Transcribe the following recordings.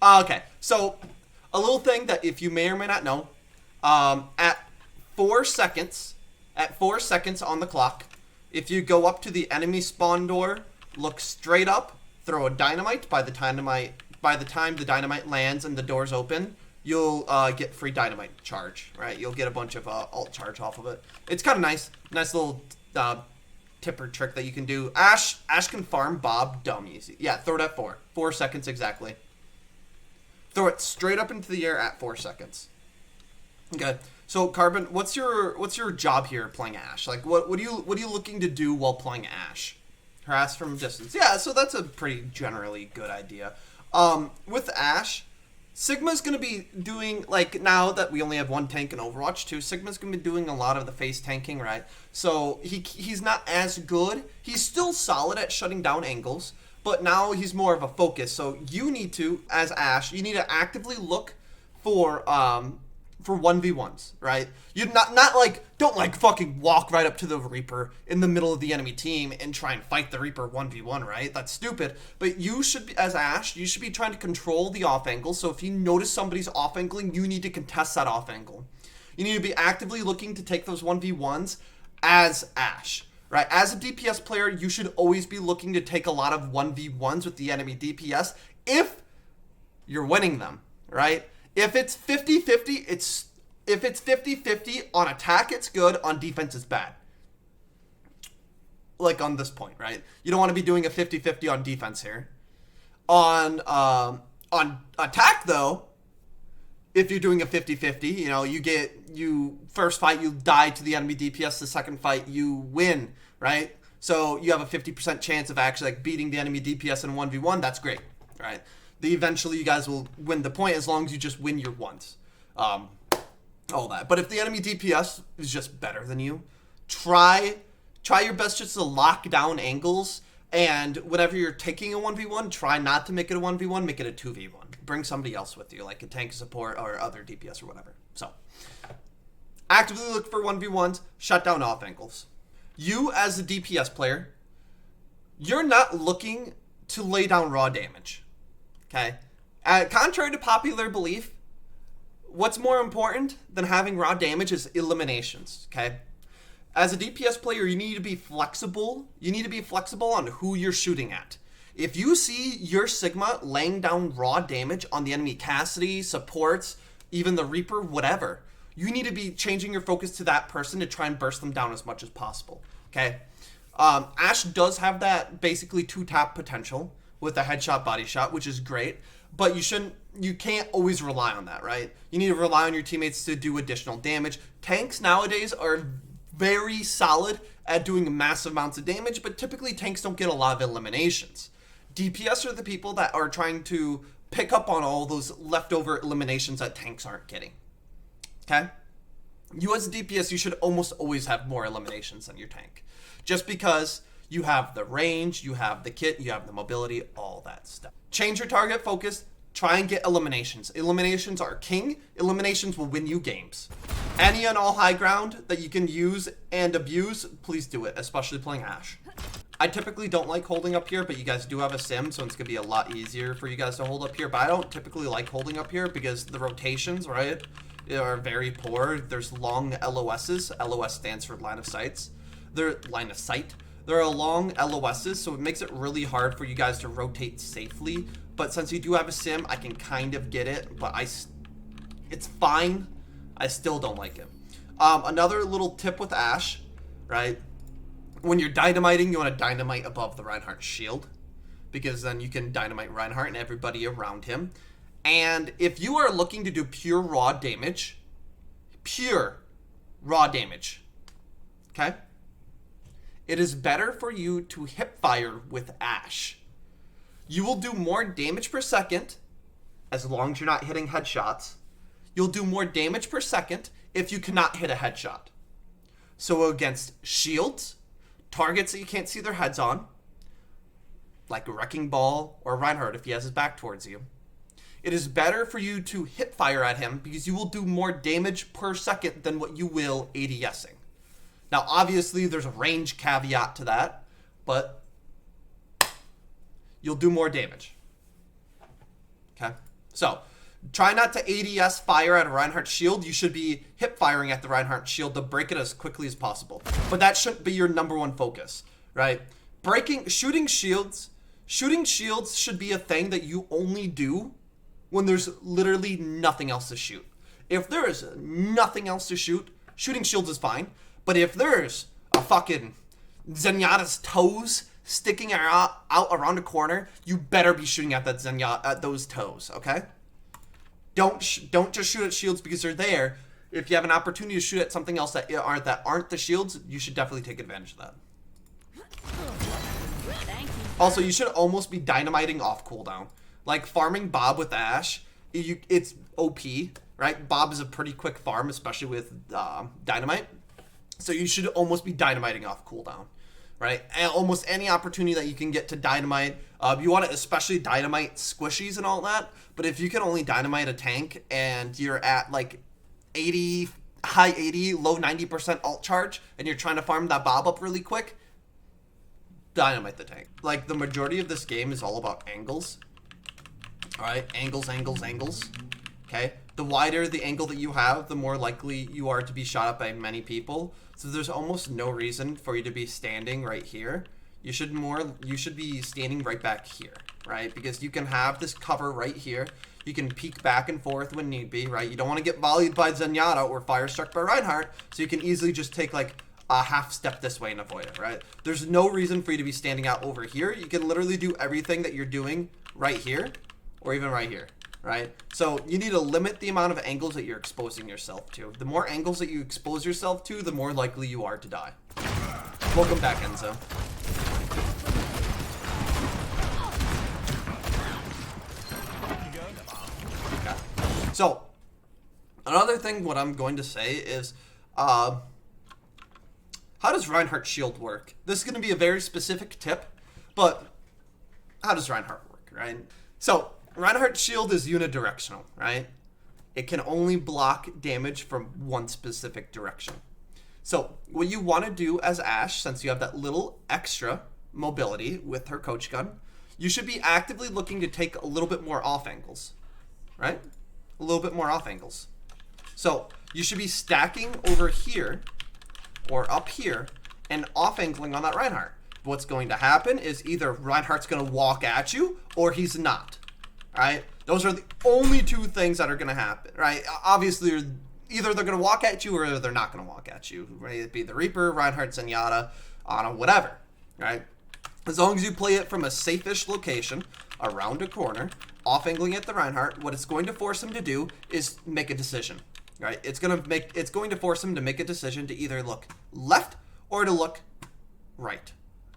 Okay, so a little thing that if you may or may not know, at 4 seconds, at 4 seconds on the clock, if you go up to the enemy spawn door, look straight up, throw a dynamite. By the time the dynamite lands and the doors open, you'll get free dynamite charge. Right? You'll get a bunch of alt charge off of it. It's kind of nice little tipper trick that you can do. Ashe can farm Bob dumb easy. Yeah, throw it at 4 seconds exactly. Throw it straight up into the air at 4 seconds. Okay. So Carbon, what's your job here playing Ashe? Like what are you looking to do while playing Ashe? Harass from a distance. Yeah, so that's a pretty generally good idea. With Ashe, Sigma's gonna be doing, like, now that we only have one tank in Overwatch 2, Sigma's gonna be doing a lot of the face tanking, right? So he's not as good. He's still solid at shutting down angles, but now he's more of a focus. So you need to, as Ashe, you need to actively look for 1v1s, right? You not like, don't like fucking walk right up to the Reaper in the middle of the enemy team and try and fight the Reaper 1v1, right? That's stupid. But you should be, as Ashe, you should be trying to control the off angle. So if you notice somebody's off angling, you need to contest that off angle. You need to be actively looking to take those 1v1s as Ashe, right? As a DPS player, you should always be looking to take a lot of 1v1s with the enemy DPS if you're winning them, right? If it's 50-50, if it's 50-50 on attack, it's good. On defense, it's bad. Like on this point, right? You don't want to be doing a 50-50 on defense here. On attack, though, if you're doing a 50-50, you know, you first fight, you die to the enemy DPS. The second fight, you win, right? So you have a 50% chance of actually like beating the enemy DPS in 1v1. That's great, right? Eventually you guys will win the point as long as you just win your ones. All that. But if the enemy DPS is just better than you, try your best just to lock down angles, and whenever you're taking a 1v1, try not to make it a 1v1, make it a 2v1. Bring somebody else with you, like a tank support or other DPS or whatever. So, actively look for 1v1s, shut down off angles. You, as a DPS player, you're not looking to lay down raw damage. Okay? Contrary to popular belief, what's more important than having raw damage is eliminations, okay? As a DPS player, you need to be flexible. You need to be flexible on who you're shooting at. If you see your Sigma laying down raw damage on the enemy Cassidy, supports, even the Reaper, whatever, you need to be changing your focus to that person to try and burst them down as much as possible, okay? Ashe does have that basically two-tap potential with a headshot, body shot, which is great, but you can't always rely on that, right? You need to rely on your teammates to do additional damage. Tanks nowadays are very solid at doing massive amounts of damage, but typically tanks don't get a lot of eliminations. DPS are the people that are trying to pick up on all those leftover eliminations that tanks aren't getting, okay? You as a DPS, you should almost always have more eliminations than your tank, just because you have the range, you have the kit, you have the mobility, all that stuff. Change your target focus, try and get eliminations. Eliminations are king. Eliminations will win you games. Any and all high ground that you can use and abuse, please do it, especially playing Ashe. I typically don't like holding up here, but you guys do have a sim, so it's going to be a lot easier for you guys to hold up here. But I don't typically like holding up here because the rotations, right, are very poor. There's long LOSs. LOS stands for line of sights. They're line of sight. There are long LOSs, so it makes it really hard for you guys to rotate safely. But since you do have a sim, I can kind of get it, but it's fine. I still don't like it. Another little tip with Ashe, right? When you're dynamiting, you want to dynamite above the Reinhardt shield, because then you can dynamite Reinhardt and everybody around him. And if you are looking to do pure raw damage, okay? It is better for you to hip fire with Ashe. You will do more damage per second, as long as you're not hitting headshots. You'll do more damage per second if you cannot hit a headshot. So against shields, targets that you can't see their heads on, like a Wrecking Ball or Reinhardt if he has his back towards you, it is better for you to hip fire at him because you will do more damage per second than what you will ADSing. Now, obviously, there's a range caveat to that, but you'll do more damage. Okay? So try not to ADS fire at a Reinhardt's shield. You should be hip firing at the Reinhardt shield to break it as quickly as possible. But that shouldn't be your number one focus, right? Shooting shields should be a thing that you only do when there's literally nothing else to shoot. If there is nothing else to shoot, shooting shields is fine. But if there's a fucking Zenyatta's toes sticking out around a corner, you better be shooting at those toes, okay? Don't just shoot at shields because they're there. If you have an opportunity to shoot at something else that aren't the shields, you should definitely take advantage of that. Also, you should almost be dynamiting off cooldown. Like farming Bob with Ashe, it's OP, right? Bob is a pretty quick farm, especially with dynamite. So you should almost be dynamiting off cooldown, right? And almost any opportunity that you can get to dynamite. You want to especially dynamite squishies and all that. But if you can only dynamite a tank and you're at like 80, high 80, low 90% alt charge, and you're trying to farm that Bob up really quick, dynamite the tank. Like the majority of this game is all about angles. All right, angles. Okay, the wider the angle that you have, the more likely you are to be shot at by many people. So there's almost no reason for you to be standing right here. You should be standing right back here, right? Because you can have this cover right here. You can peek back and forth when need be, right? You don't want to get volleyed by Zenyatta or fire struck by Reinhardt, so you can easily just take like a half step this way and avoid it, right? There's no reason for you to be standing out over here. You can literally do everything that you're doing right here or even right here, right? So you need to limit the amount of angles that you're exposing yourself to. The more angles that you expose yourself to, the more likely you are to die. Welcome back, Enzo. Okay. So another thing what I'm going to say is how does Reinhardt shield work? This is going to be a very specific tip, but how does Reinhardt work, right? So Reinhardt shield is unidirectional, right? It can only block damage from one specific direction. So what you want to do as Ashe, since you have that little extra mobility with her coach gun, you should be actively looking to take a little bit more off angles, right? A little bit more off angles. So you should be stacking over here or up here and off angling on that Reinhardt. What's going to happen is either Reinhardt's going to walk at you or he's not, right? Those are the only two things that are going to happen, right? Obviously, either they're going to walk at you or they're not going to walk at you, right? It'd be the Reaper, Reinhardt, Zenyatta, Ana, whatever, right? As long as you play it from a safe-ish location, around a corner, off angling at the Reinhardt, what it's going to force him to do is make a decision, right? It's going to force him to make a decision to either look left or to look right,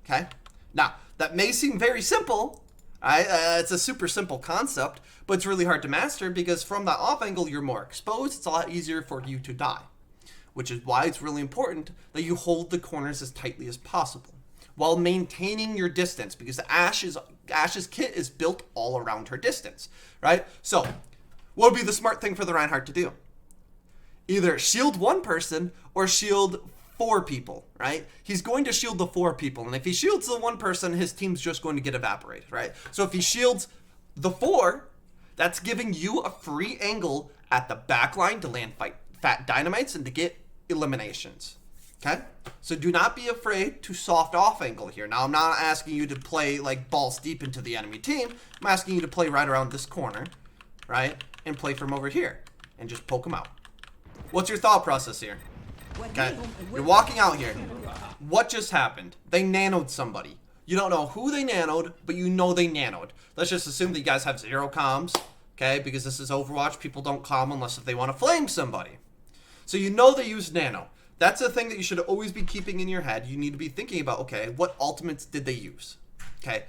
okay? Now, that may seem very simple, right? It's a super simple concept, but it's really hard to master because from that off angle, you're more exposed. It's a lot easier for you to die, which is why it's really important that you hold the corners as tightly as possible while maintaining your distance, because Ashe's kit is built all around her distance, right? So what would be the smart thing for the Reinhardt to do? Either shield one person or shield 4 people, right? He's going to shield the 4 people, and if he shields the 1 person, his team's just going to get evaporated, right? So if he shields the 4, that's giving you a free angle at the back line to land fat dynamites and to get eliminations, okay? So do not be afraid to soft off angle here. Now, I'm not asking you to play like balls deep into the enemy team. I'm asking you to play right around this corner, right? And play from over here and just poke them out. What's your thought process here? Okay, you're walking out here. What just happened? They nanoed somebody. You don't know who they nanoed, but you know they nanoed. Let's just assume that you guys have 0 comms, okay? Because this is Overwatch. People don't comm unless if they want to flame somebody. So you know they used nano. That's a thing that you should always be keeping in your head. You need to be thinking about, okay, what ultimates did they use? Okay,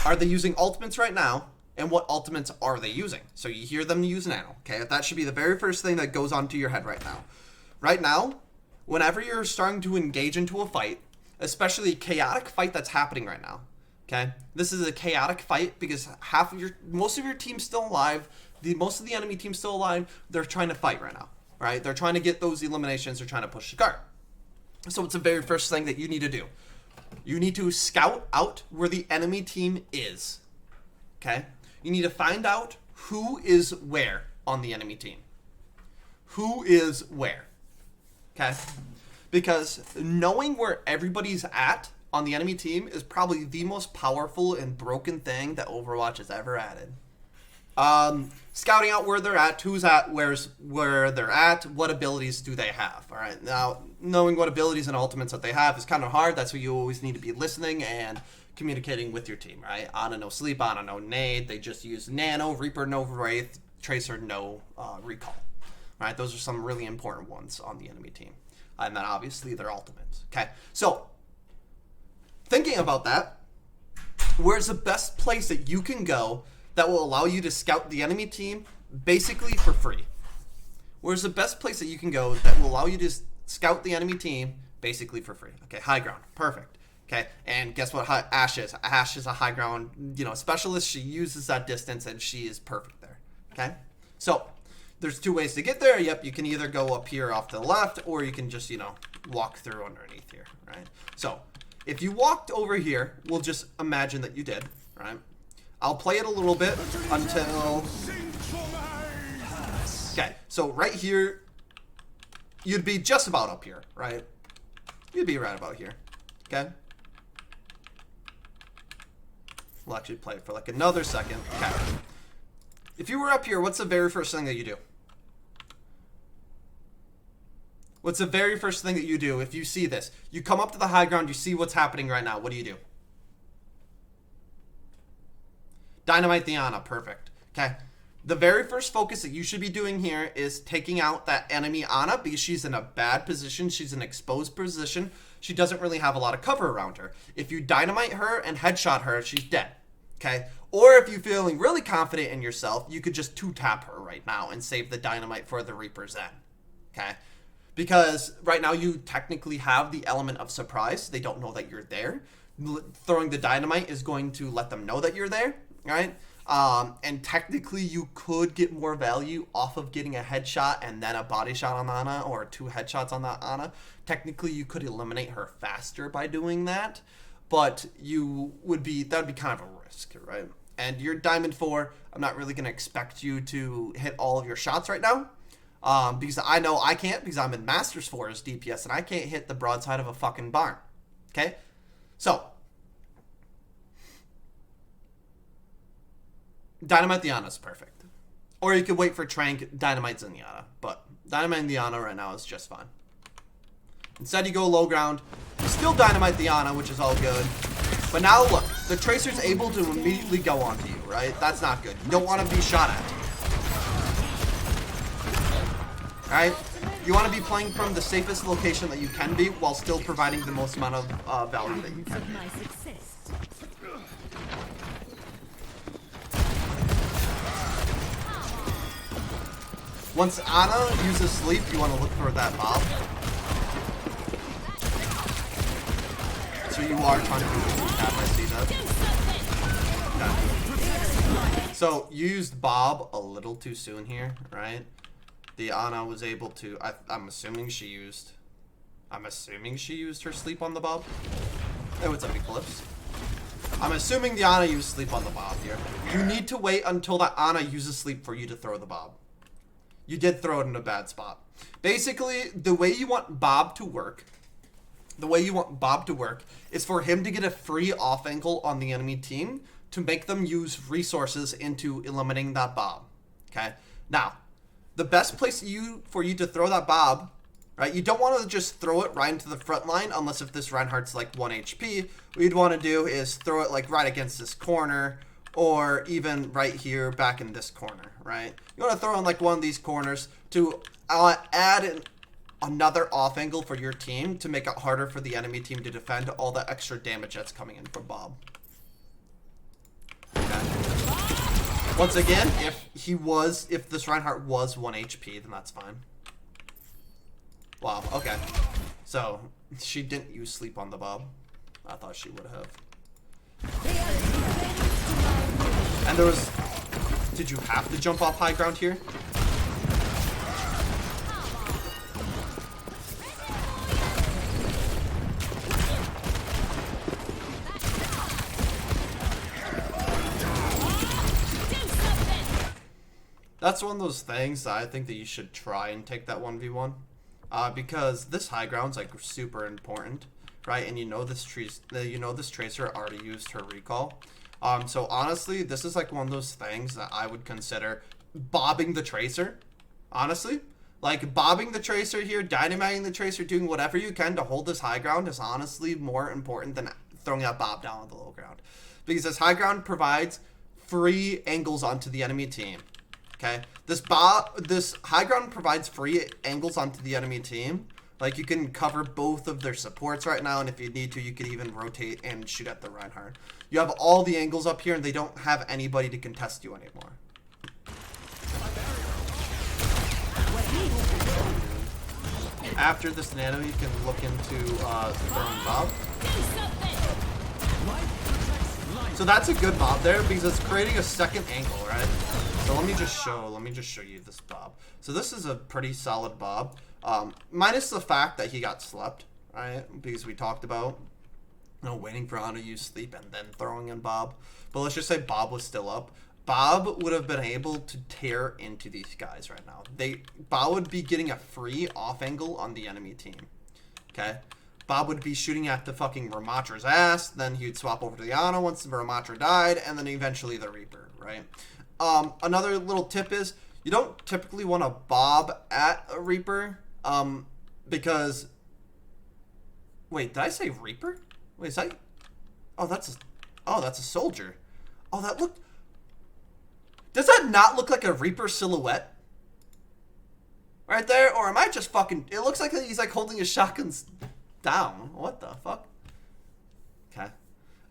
are they using ultimates right now? And what ultimates are they using? So you hear them use nano, okay? That should be the very first thing that goes onto your head right now. Right now, whenever you're starting to engage into a fight, especially a chaotic fight that's happening right now, okay? This is a chaotic fight because most of your team's still alive. Most of the enemy team's still alive. They're trying to fight right now, right? They're trying to get those eliminations. They're trying to push the guard. So it's the very first thing that you need to do. You need to scout out where the enemy team is, okay? You need to find out who is where on the enemy team. Who is where. Okay? Because knowing where everybody's at on the enemy team is probably the most powerful and broken thing that Overwatch has ever added. Scouting out where they're at, who's at, where they're at, what abilities do they have. All right, now knowing what abilities and ultimates that they have is kind of hard. That's why you always need to be listening and communicating with your team, right? Ana no sleep, Ana no nade. They just use nano, Reaper no wraith, Tracer no recall. Right, those are some really important ones on the enemy team, and then obviously their ultimates. Okay, so thinking about that, where's the best place that you can go that will allow you to scout the enemy team basically for free? Where's the best place that you can go that will allow you to scout the enemy team basically for free? Okay, high ground. Perfect. Okay, and guess what Ashe is? Ashe is a high ground, specialist. She uses that distance, and she is perfect there. Okay? So there's two ways to get there. Yep, you can either go up here off to the left, or you can just, walk through underneath here, right? So if you walked over here, we'll just imagine that you did, right? I'll play it a little bit until... Okay, so right here, you'd be just about up here, right? You'd be right about here, okay? We'll actually play it for like another second. Okay. If you were up here, what's the very first thing that you do? What's the very first thing that you do if you see this? You come up to the high ground, you see what's happening right now. What do you do? Dynamite the Ana. Perfect. Okay. The very first focus that you should be doing here is taking out that enemy Ana because she's in a bad position. She's in an exposed position. She doesn't really have a lot of cover around her. If you dynamite her and headshot her, she's dead. Okay? Or if you're feeling really confident in yourself, you could just 2-tap her right now and save the dynamite for the Reaper's End. Okay? Because right now you technically have the element of surprise. They don't know that you're there. Throwing the dynamite is going to let them know that you're there, right? And technically you could get more value off of getting a headshot and then a body shot on Ana, or 2 headshots on that Ana. Technically you could eliminate her faster by doing that, but that would be kind of a risk, right? And you're Diamond 4. I'm not really going to expect you to hit all of your shots right now. Because I know I can't, because I'm in Masters 4 as DPS, and I can't hit the broadside of a fucking barn. Okay? So, Dynamite the Ana is perfect. Or you could wait for Trank, Dynamite Zenyatta. But Dynamite the Ana right now is just fine. Instead, you go low ground. You still Dynamite the Ana, which is all good. But now, look, the Tracer's able to immediately go onto you, right? That's not good. You don't want to be shot at. Alright? You want to be playing from the safest location that you can be while still providing the most amount of value that you can. Once Ana uses sleep, you want to look for that Bob. So you are trying to do that, I see that. Okay. So you used Bob a little too soon here, right? The Ana was able to, I'm assuming she used her sleep on the Bob. Hey, what's up, Eclipse? I'm assuming the Ana used sleep on the Bob here. You need to wait until that Ana uses sleep for you to throw the Bob. You did throw it in a bad spot. Basically, the way you want Bob to work is for him to get a free off angle on the enemy team to make them use resources into eliminating that Bob. Okay? Now, the best place for you to throw that Bob, right? You don't want to just throw it right into the front line unless if this Reinhardt's like 1 HP. What you'd want to do is throw it like right against this corner, or even right here back in this corner, right? You want to throw in like one of these corners to add another off angle for your team to make it harder for the enemy team to defend all the extra damage that's coming in from Bob. Okay. Once again, if this Reinhardt was 1 HP, then that's fine. Wow, okay. So, she didn't use sleep on the Bob. I thought she would have. And there was... Did you have to jump off high ground here? That's one of those things that I think that you should try and take that 1v1. Because this high ground's like super important, right? And you know this tracer already used her recall. So honestly, this is like one of those things that I would consider bobbing the tracer. Honestly, like bobbing the tracer here, dynamiting the tracer, doing whatever you can to hold this high ground is honestly more important than throwing that bob down on the low ground, because this high ground provides free angles onto the enemy team. Okay, this high ground provides free angles onto the enemy team. Like, you can cover both of their supports right now, and if you need to, you could even rotate and shoot at the Reinhardt. You have all the angles up here, and they don't have anybody to contest you anymore. After this nano, you can look into throwing Bob. So that's a good Bob there, because it's creating a second angle, right? So let me just show you this Bob. So this is a pretty solid Bob, minus the fact that he got slept, right? Because we talked about, you know, waiting for Ana to use sleep and then throwing in Bob. But let's just say Bob was still up. Bob would have been able to tear into these guys right now. Bob would be getting a free off angle on the enemy team. Okay? Bob would be shooting at the fucking Ramatra's ass, then he would swap over to the Ana once the Ramatra died, and then eventually the Reaper, right? Another little tip is, you don't typically want to bob at a Reaper, because... Wait, did I say Reaper? Wait, is that... Oh, that's a soldier. Oh, that looked... Does that not look like a Reaper silhouette? Right there? Or am I just fucking... It looks like he's like holding his shotguns down. What the fuck? Okay.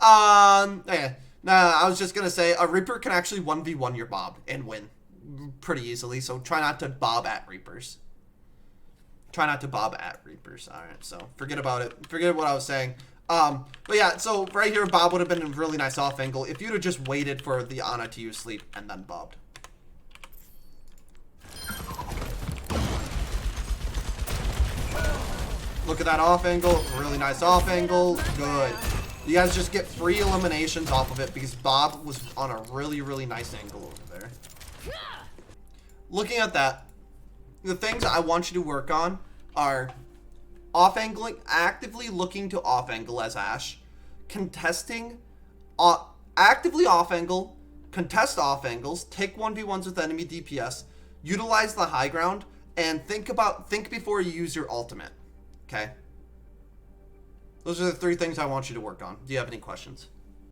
Yeah. Nah, I was just gonna say, a Reaper can actually 1v1 your Bob and win pretty easily, so try not to bob at Reapers. Try not to bob at Reapers. Alright, so forget about it. Forget what I was saying. But yeah, so right here, Bob would have been a really nice off angle if you'd have just waited for the Ana to use sleep and then bobbed. Look at that off angle. Really nice off angle. Good. You guys just get free eliminations off of it because Bob was on a really, really nice angle over there. Looking at that, the things I want you to work on are off-angling, actively looking to off-angle as Ashe, contesting, actively off-angle, contest off-angles, take 1v1s with enemy DPS, utilize the high ground, and think before you use your ultimate, okay? Those are the 3 things I want you to work on. Do you have any questions?